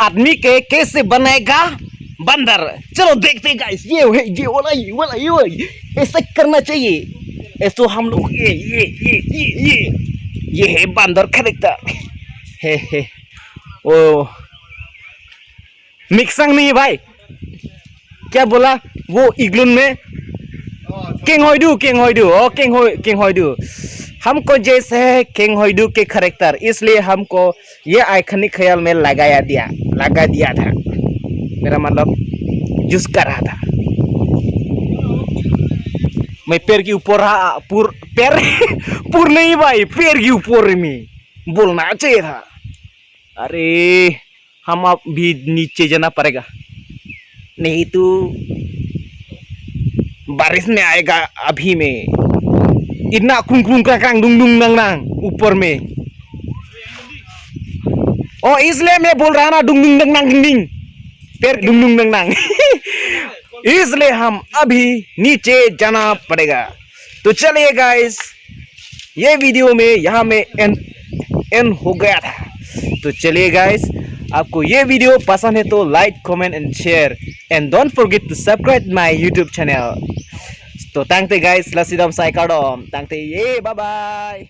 आदमी के कैसे बनाएगा बंदर। चलो देखते हैं गाइस, ये वाला ऐसा करना चाहिए। ऐसा हम लोग ये है बंदर कैरेक्टर है। ओ मिक्संग नहीं है भाई, क्या बोला वो इग्लून में किंग होइडू हमको जैसे है किंग होइडू के कैरेक्टर, इसलिए हमको ये आइकनिक ख्याल में लगा दिया था। मेरा मतलब यूज कर रहा था। मैं पैर के ऊपर रहा, पैर नहीं भाई, पैर के ऊपर में बोलना चाहिए था। अरे हम अब भी नीचे जाना पड़ेगा, नहीं तो बारिश में आएगा। अभी में इतना कुंग कांग डुंग ऊपर में, और इसलिए मैं बोल रहा ना डुंग पैर डुंग इसलिए हम अभी नीचे जाना पड़ेगा। तो चलिए गाइस, ये वीडियो में यहाँ में एंड हो गया था। तो चलिए गाइस, आपको ये वीडियो पसंद है तो like comment and share and don't forget to subscribe my YouTube channel. तो thank you guys, lasidam saikadom, thank you, bye bye.